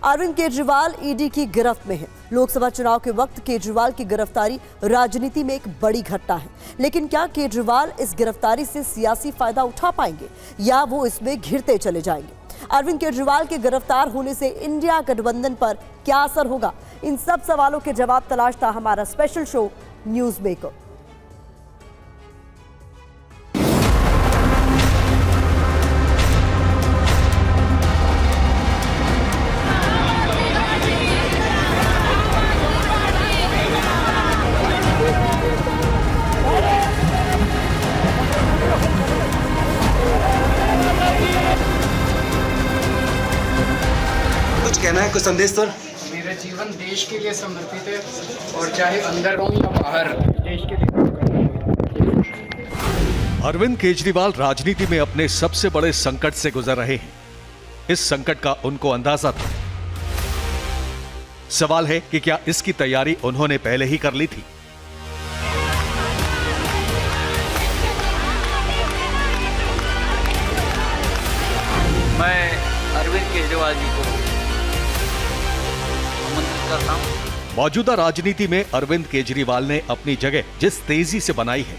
Arvind Kejriwal ED की गिरफ्त में है। लोकसभा चुनाव के वक्त केजरीवाल की गिरफ्तारी राजनीति में एक बड़ी घटना है, लेकिन क्या केजरीवाल इस गिरफ्तारी से सियासी फायदा उठा पाएंगे या वो इसमें घिरते चले जाएंगे? अरविंद केजरीवाल के गिरफ्तार होने से इंडिया गठबंधन पर क्या असर होगा? इन सब सवालों के जवाब तलाशता हमारा स्पेशल शो न्यूज मेकर। कहना है कुछ संदेश सर? मेरा जीवन देश के लिए समर्पित है और चाहे अंदर रहूं या बाहर, देश के लिए काम करना है। अरविंद केजरीवाल राजनीति में अपने सबसे बड़े संकट से गुजर रहे हैं। इस संकट का उनको अंदाजा था। सवाल है कि क्या इसकी तैयारी उन्होंने पहले ही कर ली थी? मैं अरविंद केजरीवाल जी को मौजूदा राजनीति में अरविंद केजरीवाल ने अपनी जगह जिस तेजी से बनाई है,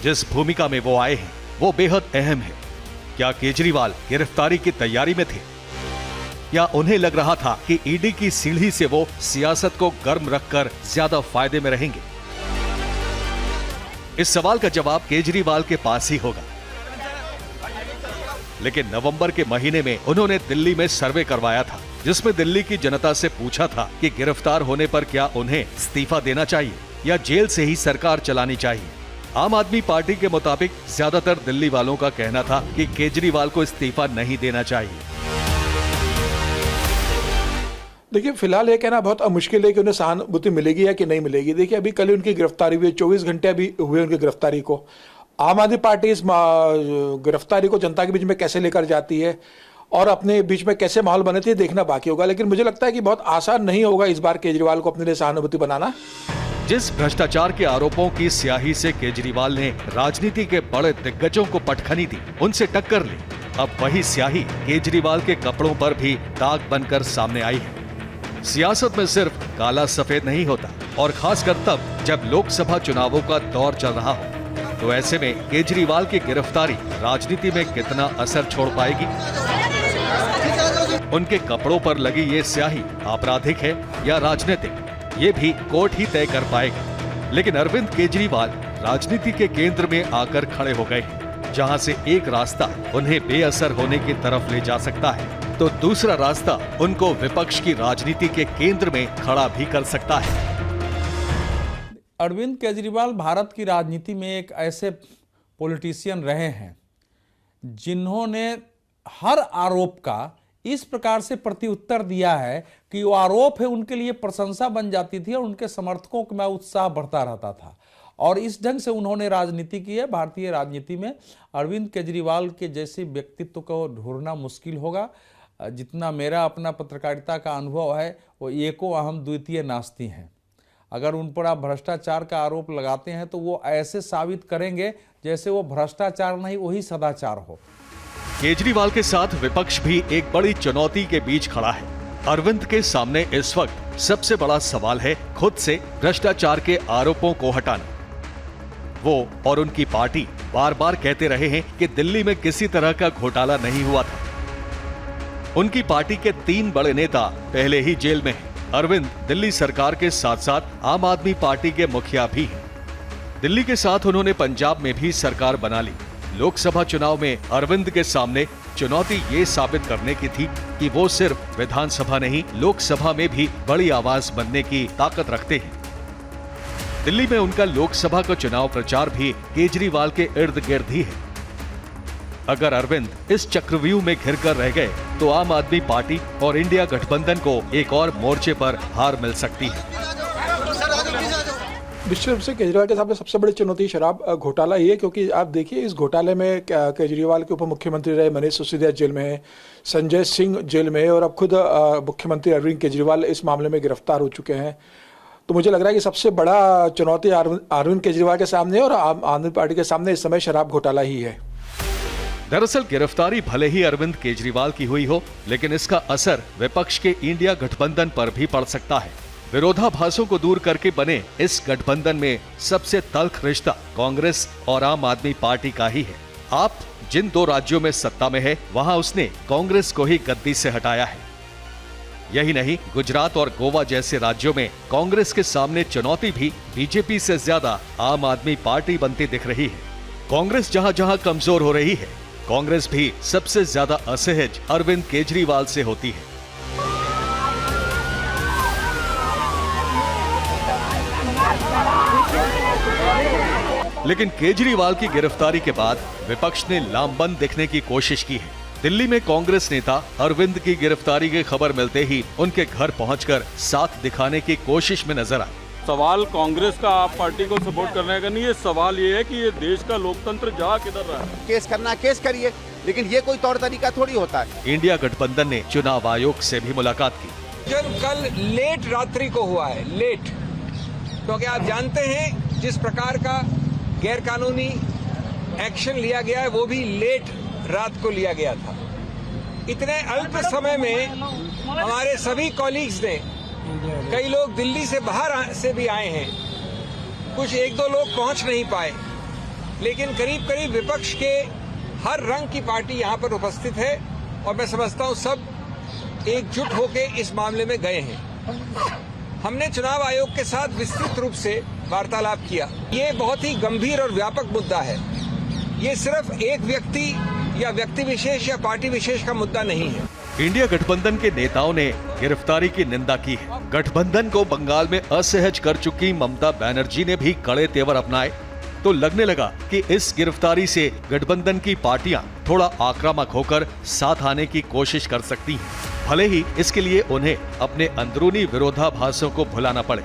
जिस भूमिका में वो आए हैं, वो बेहद अहम है। क्या केजरीवाल गिरफ्तारी की तैयारी में थे या उन्हें लग रहा था कि ईडी की सीढ़ी से वो सियासत को गर्म रखकर ज्यादा फायदे में रहेंगे? इस सवाल का जवाब केजरीवाल के पास ही होगा। लेकिन नवंबर के महीने में उन्होंने दिल्ली में सर्वे करवाया था, जिसमें दिल्ली की जनता से पूछा था कि गिरफ्तार होने पर क्या उन्हें इस्तीफा देना चाहिए या जेल से ही सरकार चलानी चाहिए। आम आदमी पार्टी के मुताबिक ज्यादातर दिल्ली वालों का कहना था कि केजरीवाल को इस्तीफा नहीं देना चाहिए। देखिए, फिलहाल ये कहना बहुत मुश्किल है कि उन्हें सहानुभूति मिलेगी या कि नहीं मिलेगी। देखिए, अभी कल उनकी गिरफ्तारी हुई, 24 घंटे अभी हुए उनकी गिरफ्तारी को। आम आदमी पार्टी इस गिरफ्तारी को जनता के बीच में कैसे लेकर जाती है और अपने बीच में कैसे माहौल बनती है, देखना बाकी होगा। लेकिन मुझे लगता है कि बहुत आसान नहीं होगा इस बार केजरीवाल को अपने लिए सहानुभूति बनाना। जिस भ्रष्टाचार के आरोपों की स्याही से केजरीवाल ने राजनीति के बड़े दिग्गजों को पटखनी दी, उनसे टक्कर ली, अब वही स्याही केजरीवाल के कपड़ों पर भी दाग बनकर सामने आई है। सियासत में सिर्फ काला सफेद नहीं होता, और खासकर तब जब लोकसभा चुनावों का दौर चल रहा हो। तो ऐसे में केजरीवाल की गिरफ्तारी राजनीति में कितना असर छोड़ पाएगी? उनके कपड़ों पर लगी ये स्याही आपराधिक है या राजनीतिक, ये भी कोर्ट ही तय कर पाएगा। लेकिन अरविंद केजरीवाल राजनीति के केंद्र में आकर खड़े हो गए हैं, जहां से एक रास्ता उन्हें बेअसर होने की तरफ ले जा सकता है, तो दूसरा रास्ता उनको विपक्ष की राजनीति के केंद्र में खड़ा भी कर सकता है। अरविंद केजरीवाल भारत की राजनीति में एक ऐसे पॉलिटिशियन रहे हैं जिन्होंने हर आरोप का इस प्रकार से प्रत्युत्तर दिया है कि वो आरोप है उनके लिए प्रशंसा बन जाती थी और उनके समर्थकों में उत्साह बढ़ता रहता था। और इस ढंग से उन्होंने राजनीति की है। भारतीय राजनीति में अरविंद केजरीवाल के जैसे व्यक्तित्व को ढूंढना मुश्किल होगा। जितना मेरा अपना पत्रकारिता का अनुभव है, वो एको अहम द्वितीय नास्ती हैं। अगर उन पर आप भ्रष्टाचार का आरोप लगाते हैं तो वो ऐसे साबित करेंगे जैसे वो भ्रष्टाचार नहीं, वही सदाचार हो। केजरीवाल के साथ विपक्ष भी एक बड़ी चुनौती के बीच खड़ा है। अरविंद के सामने इस वक्त सबसे बड़ा सवाल है खुद से भ्रष्टाचार के आरोपों को हटाना। वो और उनकी पार्टी बार बार कहते रहे हैं कि दिल्ली में किसी तरह का घोटाला नहीं हुआ था। उनकी पार्टी के 3 बड़े नेता पहले ही जेल में हैं। अरविंद दिल्ली सरकार के साथ साथ आम आदमी पार्टी के मुखिया भी हैं। दिल्ली के साथ उन्होंने पंजाब में भी सरकार बना ली। लोकसभा चुनाव में अरविंद के सामने चुनौती ये साबित करने की थी कि वो सिर्फ विधानसभा नहीं, लोकसभा में भी बड़ी आवाज बनने की ताकत रखते हैं। दिल्ली में उनका लोकसभा का चुनाव प्रचार भी केजरीवाल के इर्द गिर्द ही है। अगर अरविंद इस चक्रव्यूह में घिरकर रह गए तो आम आदमी पार्टी और इंडिया गठबंधन को एक और मोर्चे पर हार मिल सकती है। निश्चित रूप से केजरीवाल के सामने सबसे बड़ी चुनौती शराब घोटाला ही है, क्योंकि आप देखिए इस घोटाले में केजरीवाल के उप मुख्यमंत्री रहे मनीष सिसोदिया जेल में है, संजय सिंह जेल में है और अब खुद मुख्यमंत्री अरविंद केजरीवाल इस मामले में गिरफ्तार हो चुके हैं। तो मुझे लग रहा है कि सबसे बड़ा चुनौती अरविंद केजरीवाल के सामने और आम आदमी पार्टी के सामने इस समय शराब घोटाला ही है। दरअसल गिरफ्तारी भले ही अरविंद केजरीवाल की हुई हो, लेकिन इसका असर विपक्ष के इंडिया गठबंधन पर भी पड़ सकता है। विरोधाभासों को दूर करके बने इस गठबंधन में सबसे तल्ख रिश्ता कांग्रेस और आम आदमी पार्टी का ही है। आप जिन 2 राज्यों में सत्ता में है, वहां उसने कांग्रेस को ही गद्दी से हटाया है। यही नहीं, गुजरात और गोवा जैसे राज्यों में कांग्रेस के सामने चुनौती भी बीजेपी से ज्यादा आम आदमी पार्टी बनती दिख रही है। कांग्रेस जहां जहां कमजोर हो रही है, कांग्रेस भी सबसे ज्यादा असहज अरविंद केजरीवाल से होती है। लेकिन केजरीवाल की गिरफ्तारी के बाद विपक्ष ने लामबंद दिखने की कोशिश की है। दिल्ली में कांग्रेस नेता अरविंद की गिरफ्तारी की खबर मिलते ही उनके घर पहुंचकर साथ दिखाने की कोशिश में नजर आए। सवाल कांग्रेस का आप पार्टी को सपोर्ट करने का नहीं है, सवाल ये है कि ये देश का लोकतंत्र जा किधर रहा है। केस करना केस करिए, लेकिन ये कोई तौर तरीका थोड़ी होता है। इंडिया गठबंधन ने चुनाव आयोग से भी मुलाकात की। जब कल लेट रात्रि को हुआ है, लेट, क्योंकि आप जानते हैं जिस प्रकार का गैरकानूनी एक्शन लिया गया है वो भी लेट रात को लिया गया था। इतने अल्प समय में हमारे सभी कॉलीग्स ने, कई लोग दिल्ली से बाहर से भी आए हैं, कुछ 1-2 लोग पहुंच नहीं पाए, लेकिन करीब करीब विपक्ष के हर रंग की पार्टी यहां पर उपस्थित है और मैं समझता हूं सब एकजुट होकर इस मामले में गए हैं। हमने चुनाव आयोग के साथ विस्तृत रूप से वार्तालाप किया। ये बहुत ही गंभीर और व्यापक मुद्दा है। ये सिर्फ एक व्यक्ति या व्यक्ति विशेष या पार्टी विशेष का मुद्दा नहीं है। इंडिया गठबंधन के नेताओं ने गिरफ्तारी की निंदा की है। गठबंधन को बंगाल में असहज कर चुकी ममता बनर्जी ने भी कड़े तेवर अपनाए, तो लगने लगा कि इस गिरफ्तारी से गठबंधन की पार्टियां थोड़ा आक्रामक होकर साथ आने की कोशिश कर सकती हैं, भले ही इसके लिए उन्हें अपने अंदरूनी विरोधाभासों को भुलाना पड़े।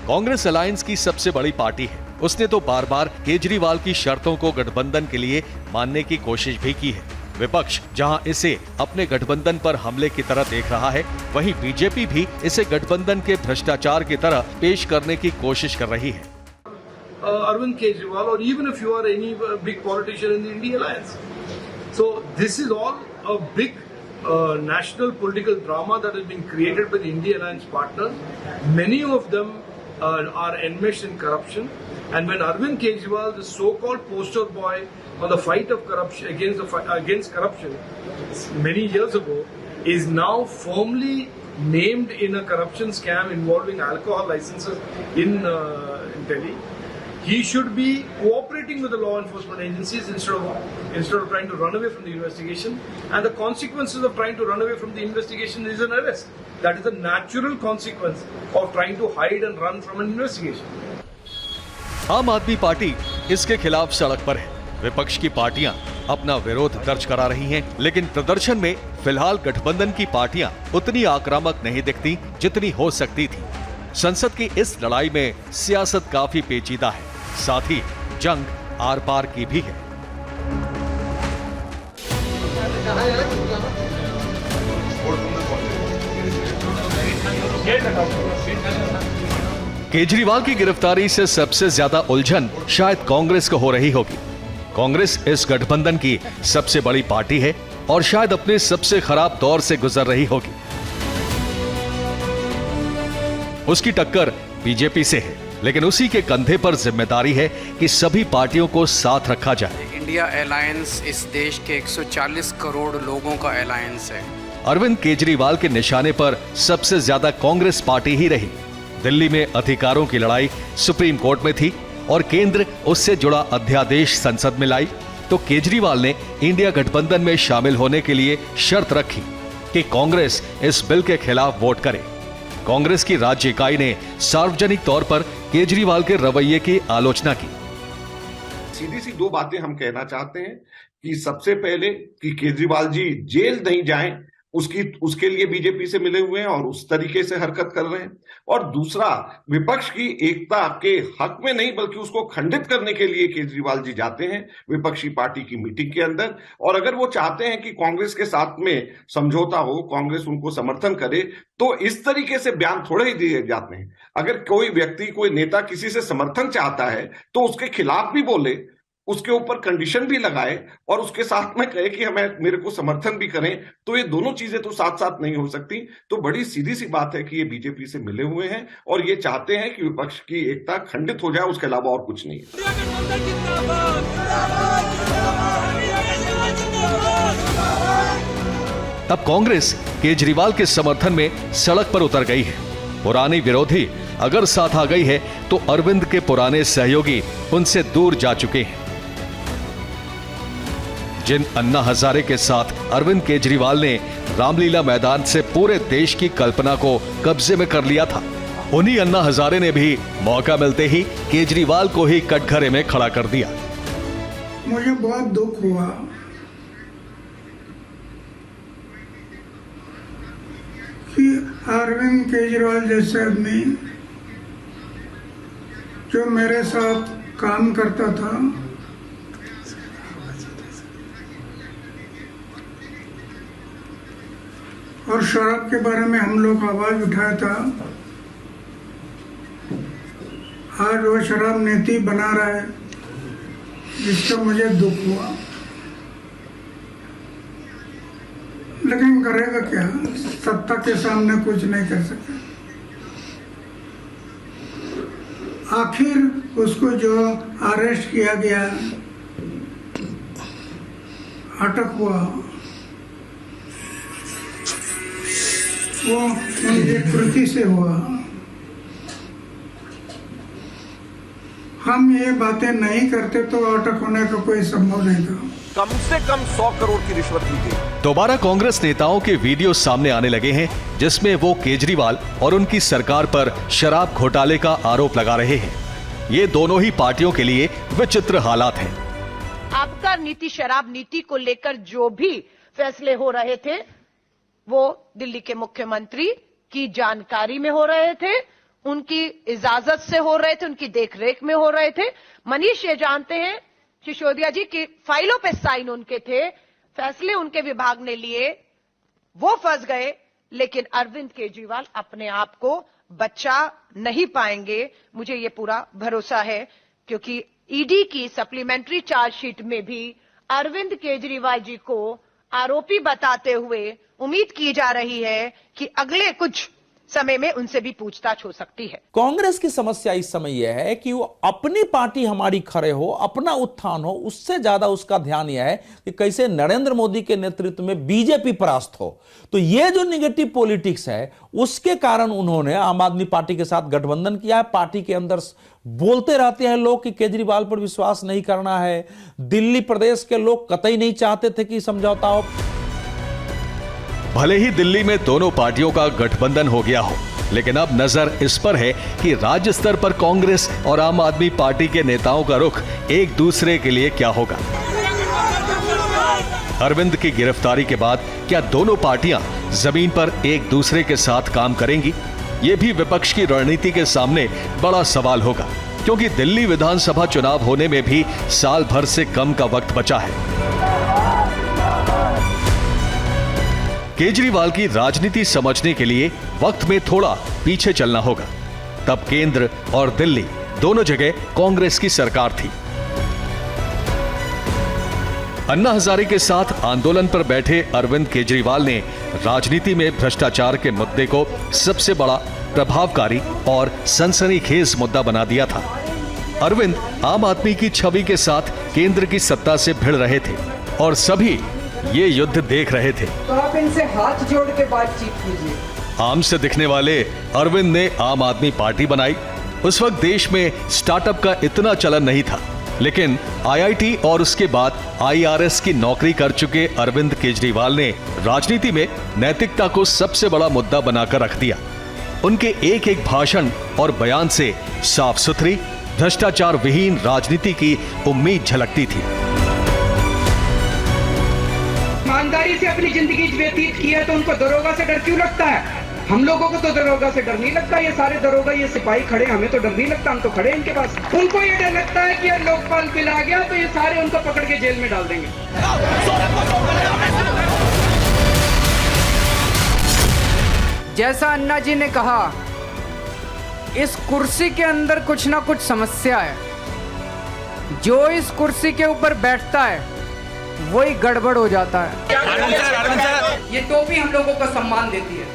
कांग्रेस अलायंस की सबसे बड़ी पार्टी है। उसने तो बार बार केजरीवाल की शर्तों को गठबंधन के लिए मानने की कोशिश भी की है। विपक्ष जहां इसे अपने गठबंधन पर हमले की तरह देख रहा है, वहीं बीजेपी भी इसे गठबंधन के भ्रष्टाचार की तरह पेश करने की कोशिश कर रही है। Arvind Kejriwal, or even if you are any big politician in the India Alliance. So this is all a big national political drama that has been created by the India Alliance partners. Many of them are enmeshed in corruption. And when Arvind Kejriwal, the so-called poster boy on the fight of corruption against corruption many years ago, is now firmly named in a corruption scam involving alcohol licenses in Delhi, he should be cooperating with the law enforcement agencies instead of trying to run away from the investigation. And the consequences of trying to run away from the investigation is an arrest. That is a natural consequence of trying to hide and run from an investigation. आम आदमी party इसके खिलाफ सड़क पर है। विपक्ष की पार्टियां अपना विरोध दर्ज करा रही हैं, लेकिन प्रदर्शन में फिलहाल गठबंधन की पार्टियां उतनी आक्रामक नहीं दिखती जितनी हो सकती थी। संसद की इस लड़ाई में सियासत काफी पेचीदा है, साथ ही जंग आर पार की भी है। केजरीवाल की गिरफ्तारी से सबसे ज्यादा उलझन शायद कांग्रेस को हो रही होगी। कांग्रेस इस गठबंधन की सबसे बड़ी पार्टी है और शायद अपने सबसे खराब दौर से गुजर रही होगी। उसकी टक्कर बीजेपी से है, लेकिन उसी के कंधे पर जिम्मेदारी है कि सभी पार्टियों को साथ रखा जाए। इंडिया अलायंस इस देश के 140 करोड़ लोगों का अलायंस है। अरविंद केजरीवाल के निशाने पर सबसे ज्यादा कांग्रेस पार्टी ही रही। दिल्ली में अधिकारों की लड़ाई सुप्रीम कोर्ट में थी और केंद्र उससे जुड़ा अध्यादेश संसद में लाई, तो केजरीवाल ने इंडिया गठबंधन में शामिल होने के लिए शर्त रखी कि कांग्रेस इस बिल के खिलाफ वोट करे। कांग्रेस की राज्य इकाई ने सार्वजनिक तौर पर केजरीवाल के रवैये की आलोचना की। सीधी सी 2 बातें हम कहना चाहते हैं कि सबसे पहले कि केजरीवाल जी जेल नहीं जाएं, उसके लिए बीजेपी से मिले हुए हैं और उस तरीके से हरकत कर रहे हैं। और दूसरा, विपक्ष की एकता के हक में नहीं बल्कि उसको खंडित करने के लिए केजरीवाल जी जाते हैं विपक्षी पार्टी की मीटिंग के अंदर। और अगर वो चाहते हैं कि कांग्रेस के साथ में समझौता हो, कांग्रेस उनको समर्थन करे, तो इस तरीके से बयान थोड़े ही दिए जाते हैं। अगर कोई व्यक्ति, कोई नेता किसी से समर्थन चाहता है तो उसके खिलाफ भी बोले, उसके ऊपर कंडीशन भी लगाए और उसके साथ में कहे कि हमें मेरे को समर्थन भी करें, तो ये दोनों चीजें तो साथ साथ नहीं हो सकती। तो बड़ी सीधी सी बात है कि ये बीजेपी से मिले हुए हैं और ये चाहते हैं कि विपक्ष की एकता खंडित हो जाए, उसके अलावा और कुछ नहीं है। तब कांग्रेस केजरीवाल के समर्थन में सड़क पर उतर गई है। पुरानी विरोधी अगर साथ आ गई है तो अरविंद के पुराने सहयोगी उनसे दूर जा चुके हैं। जिन अन्ना हजारे के साथ अरविंद केजरीवाल ने रामलीला मैदान से पूरे देश की कल्पना को कब्जे में कर लिया था, उन्हीं अन्ना हजारे ने भी मौका मिलते ही केजरीवाल को ही कटघरे में खड़ा कर दिया। मुझे बहुत दुख हुआ कि अरविंद केजरीवाल जैसे आदमी जो मेरे साथ काम करता था, और शराब के बारे में हम लोग आवाज उठाया था, आज वो शराब नीति बना रहा है, जिससे मुझे दुख हुआ। लेकिन करेगा क्या, सत्ता के सामने कुछ नहीं कर सकता। आखिर उसको जो अरेस्ट किया गया, अटक हुआ, वो उनकी कृति से हुआ। हम ये बातें नहीं करते तो अटक होने का कोई संभव नहीं था। कम से कम 100 करोड़ की रिश्वत ली गई। दोबारा कांग्रेस नेताओं के वीडियो सामने आने लगे हैं जिसमें वो केजरीवाल और उनकी सरकार पर शराब घोटाले का आरोप लगा रहे हैं। ये दोनों ही पार्टियों के लिए विचित्र हालात हैं। आपका नीति शराब नीति को लेकर जो भी फैसले हो रहे थे वो दिल्ली के मुख्यमंत्री की जानकारी में हो रहे थे, उनकी इजाजत से हो रहे थे, उनकी देखरेख में हो रहे थे। मनीष ये जानते हैं सिसोदिया जी की फाइलों पे साइन उनके थे, फैसले उनके विभाग ने लिए, वो फंस गए। लेकिन अरविंद केजरीवाल अपने आप को बचा नहीं पाएंगे, मुझे ये पूरा भरोसा है, क्योंकि ईडी की सप्लीमेंट्री चार्जशीट में भी अरविंद केजरीवाल जी को आरोपी बताते हुए उम्मीद की जा रही है कि अगले कुछ समय में उनसे भी पूछताछ हो सकती है। कांग्रेस की समस्या इस समय यह है कि वो अपनी पार्टी हमारी खड़े हो, अपना उत्थान हो, उससे ज्यादा उसका ध्यान यह है कि कैसे नरेंद्र मोदी के नेतृत्व में बीजेपी परास्त हो। तो ये जो निगेटिव पॉलिटिक्स है उसके कारण उन्होंने आम आदमी पार्टी के साथ गठबंधन किया है। पार्टी के अंदर बोलते रहते हैं लोग कि केजरीवाल पर विश्वास नहीं करना है। दिल्ली प्रदेश के लोग कतई नहीं चाहते थे कि समझौता हो। भले ही दिल्ली में दोनों पार्टियों का गठबंधन हो गया हो, लेकिन अब नजर इस पर है कि राज्य स्तर पर कांग्रेस और आम आदमी पार्टी के नेताओं का रुख एक दूसरे के लिए क्या होगा। अरविंद की गिरफ्तारी के बाद क्या दोनों पार्टियां जमीन पर एक दूसरे के साथ काम करेंगी? ये भी विपक्ष की रणनीति के सामने बड़ा सवाल होगा, क्योंकि दिल्ली विधानसभा चुनाव होने में भी साल भर से कम का वक्त बचा है। केजरीवाल की राजनीति समझने के लिए वक्त में थोड़ा पीछे चलना होगा। तब केंद्र और दिल्ली दोनों जगह कांग्रेस की सरकार थी। अन्ना हजारे के साथ आंदोलन पर बैठे अरविंद केजरीवाल ने राजनीति में भ्रष्टाचार के मुद्दे को सबसे बड़ा, प्रभावकारी और सनसनीखेज मुद्दा बना दिया था। अरविंद आम आदमी की छवि के साथ केंद्र की सत्ता से भिड़ रहे थे और सभी ये युद्ध देख रहे थे। तो आप इनसे हाथ जोड़ के बातचीत कीजिए। आम से दिखने वाले अरविंद ने आम आदमी पार्टी बनाई। उस वक्त देश में स्टार्टअप का इतना चलन नहीं था, लेकिन आईआईटी और उसके बाद आईआरएस की नौकरी कर चुके अरविंद केजरीवाल ने राजनीति में नैतिकता को सबसे बड़ा मुद्दा बनाकर रख दिया। उनके एक एक भाषण और बयान से साफ सुथरी, भ्रष्टाचार विहीन राजनीति की उम्मीद झलकती थी। ईमानदारी से अपनी जिंदगी व्यतीत की है तो उनको दरोगा से डर क्यों लगता है? हम लोगों को तो दरोगा से डर नहीं लगता। ये सारे दरोगा, ये सिपाही खड़े, हमें तो डर नहीं लगता, हम तो खड़े इनके पास। उनको ये डर लगता है कि ये लोकपाल बिल आ गया तो ये सारे उनको पकड़ के जेल में डाल देंगे। जैसा अन्ना जी ने कहा, इस कुर्सी के अंदर कुछ ना कुछ समस्या है। जो इस कुर्सी के ऊपर बैठता है वही गड़बड़ हो जाता है। ये टोपी हम लोगों को सम्मान देती है,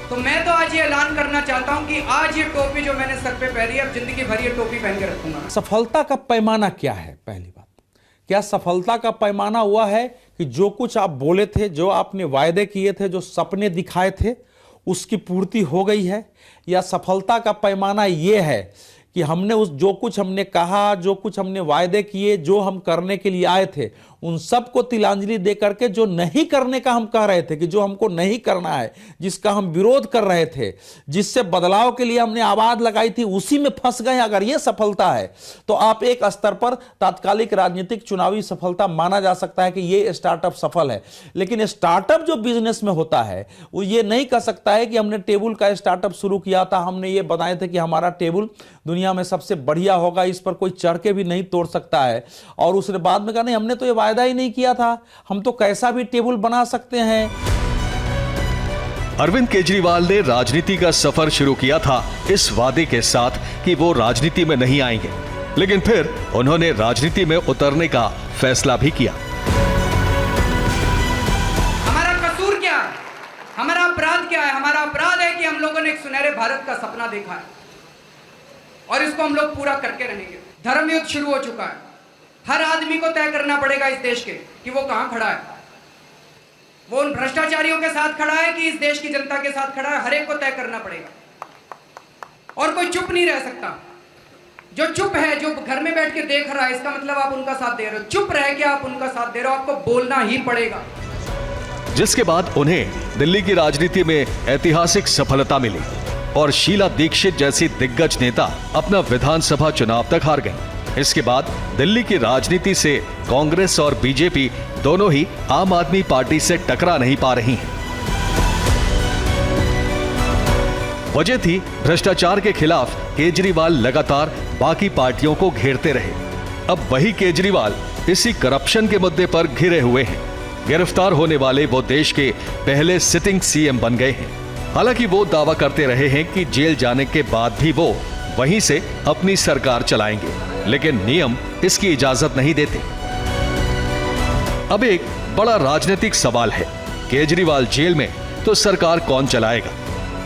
तो मैं तो आज ये ऐलान करना चाहता हूं कि आज ये टोपी जो मैंने सर पे पहनी है, अब जिंदगी भर ये टोपी पहन के रखूंगा। सफलता का पैमाना क्या है? पहली बात, क्या सफलता का पैमाना हुआ है कि जो कुछ आप बोले थे, जो आपने वायदे किए थे, जो सपने दिखाए थे, उसकी पूर्ति हो गई है? या सफलता का पैमाना यह है कि हमने जो कुछ हमने कहा, जो कुछ हमने वायदे किए, जो हम करने के लिए आए थे, उन सबको तिलांजलि दे करके जो नहीं करने का हम कह रहे थे, कि जो हमको नहीं करना है, जिसका हम विरोध कर रहे थे, जिससे बदलाव के लिए हमने आवाज लगाई थी, उसी में फंस गए, अगर यह सफलता है तो आप एक स्तर पर तात्कालिक राजनीतिक चुनावी सफलता माना जा सकता है कि यह स्टार्टअप सफल है। लेकिन स्टार्टअप जो बिजनेस में होता है वो ये नहीं कह सकता है कि हमने टेबल का स्टार्टअप शुरू किया था, हमने ये बताए थे कि हमारा टेबल दुनिया में सबसे बढ़िया होगा, इस पर कोई चढ़ के भी नहीं तोड़ सकता है, और उसने बाद में कहा नहीं, हमने तो ये वायदा ही नहीं किया था, हम तो कैसा भी टेबल बना सकते हैं। अरविंद केजरीवाल ने राजनीति का सफर शुरू किया था इस वादे के साथ कि वो राजनीति में नहीं आएंगे, लेकिन फिर उन्होंने राजनीति में उतरने का फैसला भी किया। हमारा कसूर क्या है? हमारा अपराध क्या है? हमारा अपराध है कि हम लोगों ने एक सुनहरे भारत का सपना देखा है और इसको हम लोग पूरा करके रहेंगे। धर्म युद्ध शुरू हो चुका है, हर आदमी को तय करना पड़ेगा इस देश के कि वो कहां खड़ा है। वो उन भ्रष्टाचारियों के साथ खड़ा है कि इस देश की जनता के साथ खड़ा है, हर एक को तय करना पड़ेगा। और कोई चुप नहीं रह सकता। जो चुप है, जो घर में बैठ के देख रहा है, इसका मतलब आप उनका साथ दे रहे हो। चुप रह के आप उनका साथ दे रहे हो, आपको बोलना ही पड़ेगा। जिसके बाद उन्हें दिल्ली की राजनीति में ऐतिहासिक सफलता मिली और शीला दीक्षित जैसी दिग्गज नेता अपना विधानसभा चुनाव तक हार गए। इसके बाद दिल्ली की राजनीति से कांग्रेस और बीजेपी दोनों ही आम आदमी पार्टी से टकरा नहीं पा रही हैं। वजह थी भ्रष्टाचार के खिलाफ केजरीवाल लगातार बाकी पार्टियों को घेरते रहे। अब वही केजरीवाल इसी करप्शन के मुद्दे पर घिरे हुए हैं। गिरफ्तार होने वाले वो देश के पहले सिटिंग सीएम बन गए हैं। हालांकि वो दावा करते रहे हैं कि जेल जाने के बाद भी वो वहीं से अपनी सरकार चलाएंगे, लेकिन नियम इसकी इजाजत नहीं देते। अब एक बड़ा राजनीतिक सवाल है, केजरीवाल जेल में तो सरकार कौन चलाएगा?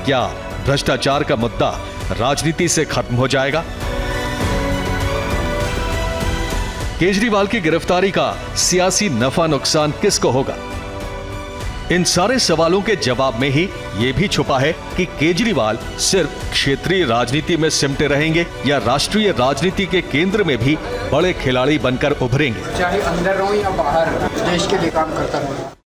क्या भ्रष्टाचार का मुद्दा राजनीति से खत्म हो जाएगा? केजरीवाल की गिरफ्तारी का सियासी नफा नुकसान किसको होगा? इन सारे सवालों के जवाब में ही ये भी छुपा है कि केजरीवाल सिर्फ क्षेत्रीय राजनीति में सिमटे रहेंगे या राष्ट्रीय राजनीति के केंद्र में भी बड़े खिलाड़ी बनकर उभरेंगे। चाहे अंदर रहो या बाहर, देश के लिए काम करता रहूं।